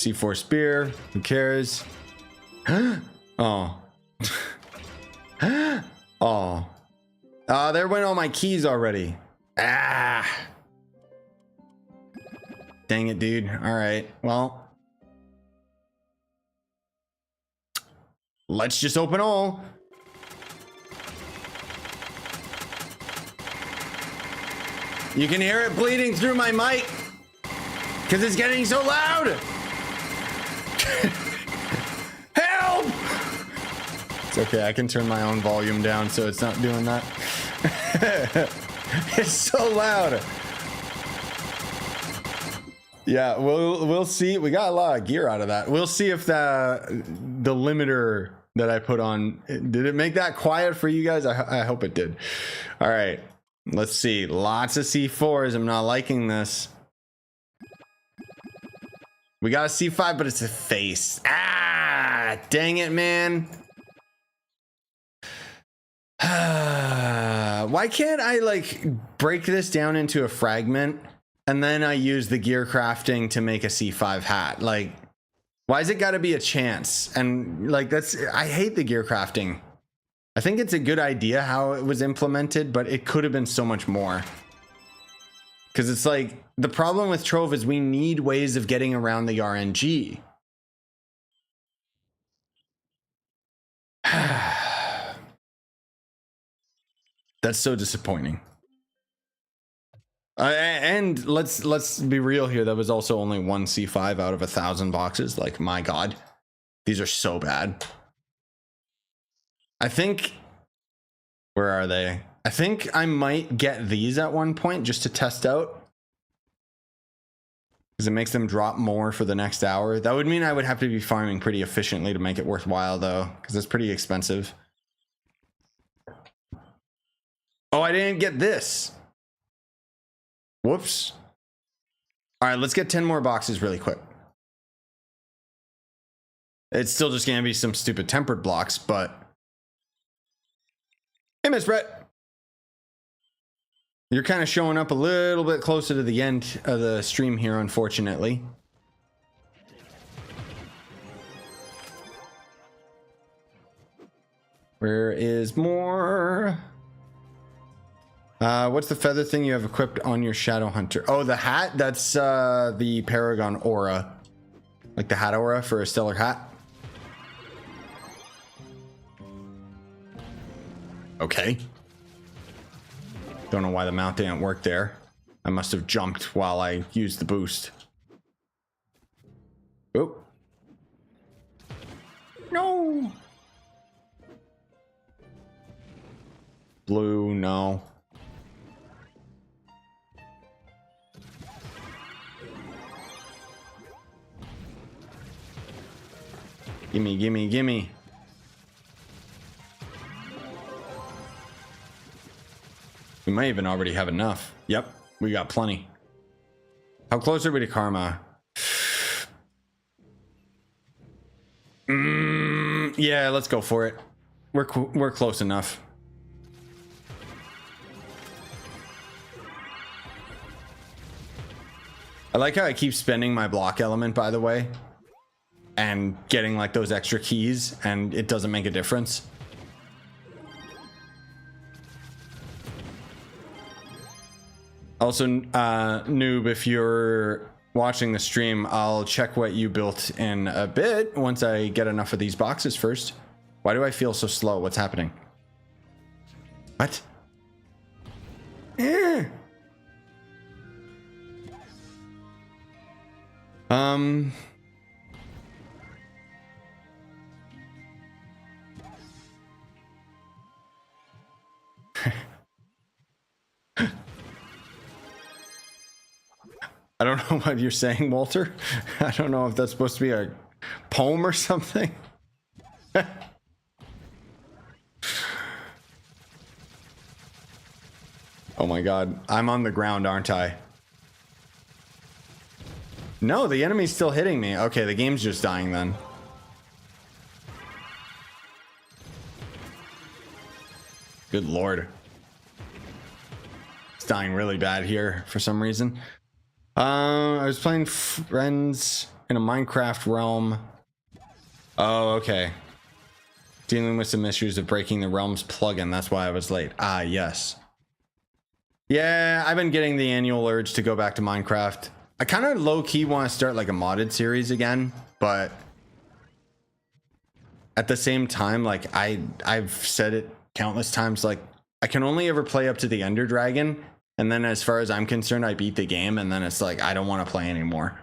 C4 spear. Who cares? Oh. Oh. There went all my keys already. Ah. Dang it, dude. All right. Well, let's just open all. You can hear it bleeding through my mic because it's getting so loud. Help! It's okay. I can turn my own volume down so it's not doing that. It's so loud. Yeah, we'll see. We got a lot of gear out of that. We'll see if the limiter that I put on, did it make that quiet for you guys? I hope it did. All right, let's see. Lots of C4s. I'm not liking this. We got a C5, but it's a face. Ah, dang it, man. Why can't I like break this down into a fragment and then I use the gear crafting to make a C5 hat? Like, why has it got to be a chance? And like, I hate the gear crafting. I think it's a good idea how it was implemented, but it could have been so much more. Because it's like, the problem with Trove is we need ways of getting around the RNG. That's so disappointing. And let's be real here. That was also only one C5 out of 1,000 boxes. Like, my God, these are so bad. I think, where are they? I think I might get these at one point just to test out, because it makes them drop more for the next hour. That would mean I would have to be farming pretty efficiently to make it worthwhile, though, because it's pretty expensive. Oh, I didn't get this. Whoops. All right, let's get 10 more boxes really quick. It's still just going to be some stupid tempered blocks, but... Hey, Miss Brett. You're kind of showing up a little bit closer to the end of the stream here, unfortunately. Where is more? What's the feather thing you have equipped on your Shadow Hunter? Oh, the hat? That's the Paragon Aura. Like the hat aura for a stellar hat. Okay. Don't know why the mount didn't work there. I must have jumped while I used the boost. Oh. No. Blue, no. Gimme, gimme, gimme. We might even already have enough. Yep, we got plenty. How close are we to Karma? Yeah, let's go for it. We're close enough. I like how I keep spending my block element, by the way, and getting like those extra keys, and it doesn't make a difference. Also, noob, if you're watching the stream, I'll check what you built in a bit once I get enough of these boxes first. Why do I feel so slow? What's happening? What? I don't know what you're saying, Walter. I don't know if that's supposed to be a poem or something. Oh my God, I'm on the ground, aren't I? No, the enemy's still hitting me. Okay, the game's just dying then. Good Lord. It's dying really bad here for some reason. I was playing friends in a Minecraft realm. Oh, okay. Dealing with some issues of breaking the realms plugin. That's why I was late. Ah, yes. Yeah, I've been getting the annual urge to go back to Minecraft. I kind of low-key want to start like a modded series again, but at the same time, like I've said it countless times, like I can only ever play up to the Ender Dragon, and then as far as I'm concerned, I beat the game, and then it's like I don't want to play anymore.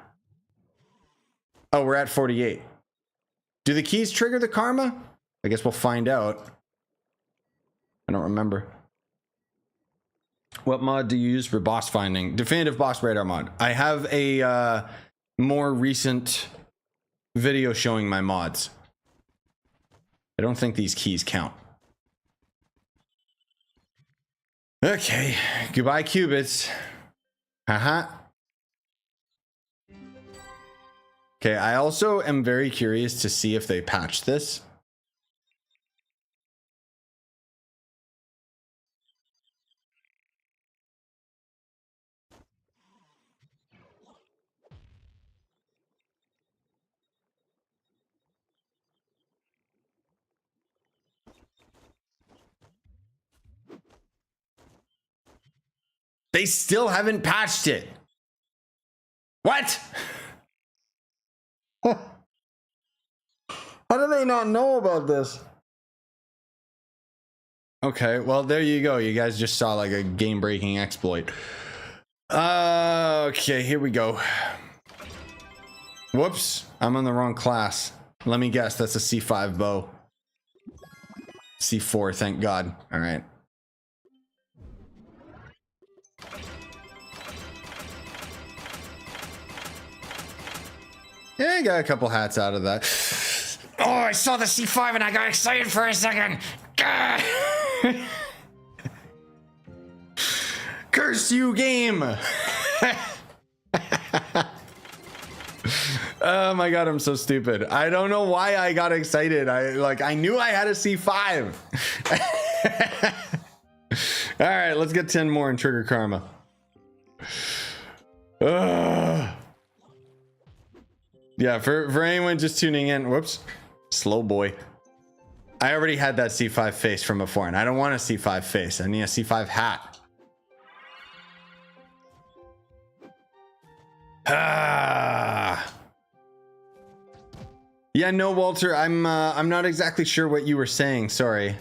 Oh, we're at 48. Do the keys trigger the karma? I guess we'll find out. I don't remember. What mod do you use for boss finding? Definitive boss radar mod. I have a more recent video showing my mods. I don't think these keys count. Okay, goodbye cubits. Haha. Okay, I also am very curious to see if they patch this. They still haven't patched it. What? How do they not know about this? Okay, well, there you go. You guys just saw like a game-breaking exploit. Okay, here we go. Whoops, I'm on the wrong class. Let me guess, that's a C5 bow. C4, thank God. All right. Yeah, I got a couple hats out of that. Oh, I saw the C5 and I got excited for a second. Gah! Curse you, game! Oh my God, I'm so stupid. I don't know why I got excited. I knew I had a C5. All right, let's get 10 more and trigger karma. Yeah, for anyone just tuning in, whoops, slow boy. I already had that C5 face from before, and I don't want a C5 face. I need a C5 hat. Ah. Yeah, no, Walter, I'm not exactly sure what you were saying. Sorry.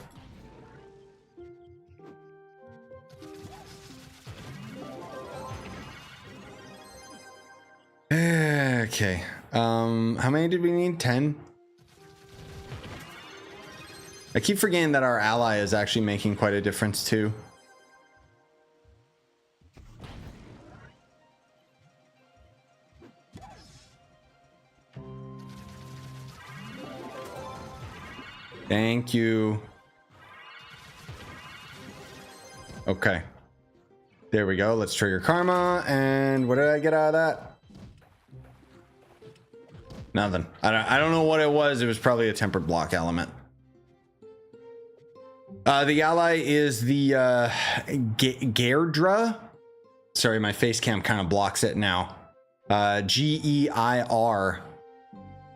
Okay. How many did we need? 10? I keep forgetting that our ally is actually making quite a difference too. Thank you. Okay. There we go. Let's trigger karma. And what did I get out of that? Nothing. I don't know what it was. It was probably a tempered block element. The ally is the Geirdra. Sorry, my face cam kind of blocks it now. Geir.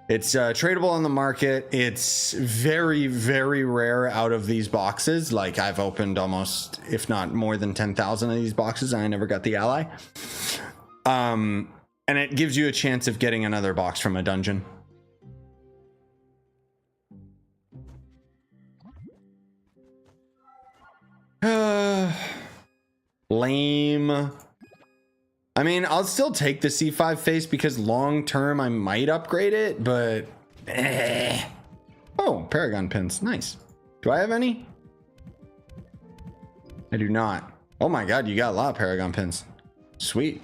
It's tradable on the market. It's very, very rare out of these boxes. Like I've opened almost, if not more than 10,000 of these boxes, and I never got the ally. And it gives you a chance of getting another box from a dungeon. Lame. I mean, I'll still take the C5 face because long term I might upgrade it, but oh, Paragon pins. Nice. Do I have any? I do not. Oh my God, you got a lot of Paragon pins. Sweet.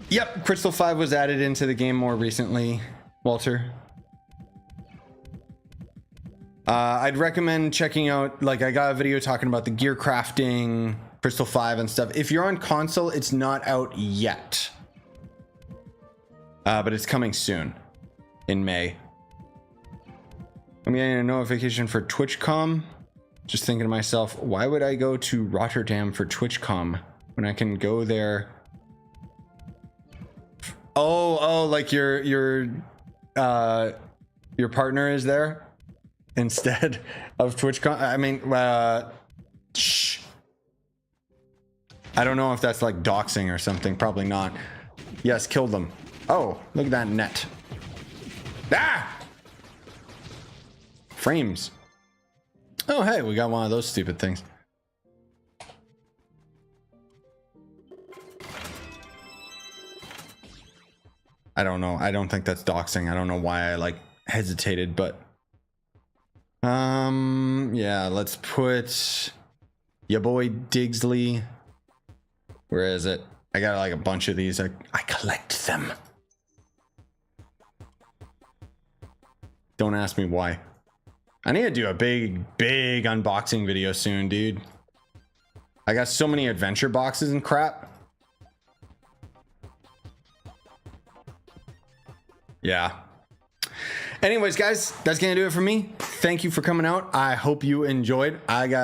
Yep, Crystal 5 was added into the game more recently, Walter. I'd recommend checking out, like I got a video talking about the gear crafting, Crystal 5 and stuff. If you're on console, it's not out yet. But it's coming soon in May. I'm getting a notification for TwitchCom. Just thinking to myself, why would I go to Rotterdam for TwitchCon when I can go there? Oh, like your partner is there instead of TwitchCon. I mean, shh. I don't know if that's like doxing or something. Probably not. Yes, killed them. Oh, look at that net. Ah! Frames. Oh, hey, we got one of those stupid things. I don't know. I don't think that's doxing. I don't know why I like hesitated, but yeah, let's put your boy Digsley. Where is it? I got like a bunch of these. I collect them. Don't ask me why. I need to do a big unboxing video soon, dude. I got so many adventure boxes and crap. Yeah. Anyways, guys, that's gonna do it for me. Thank you for coming out. I hope you enjoyed. I got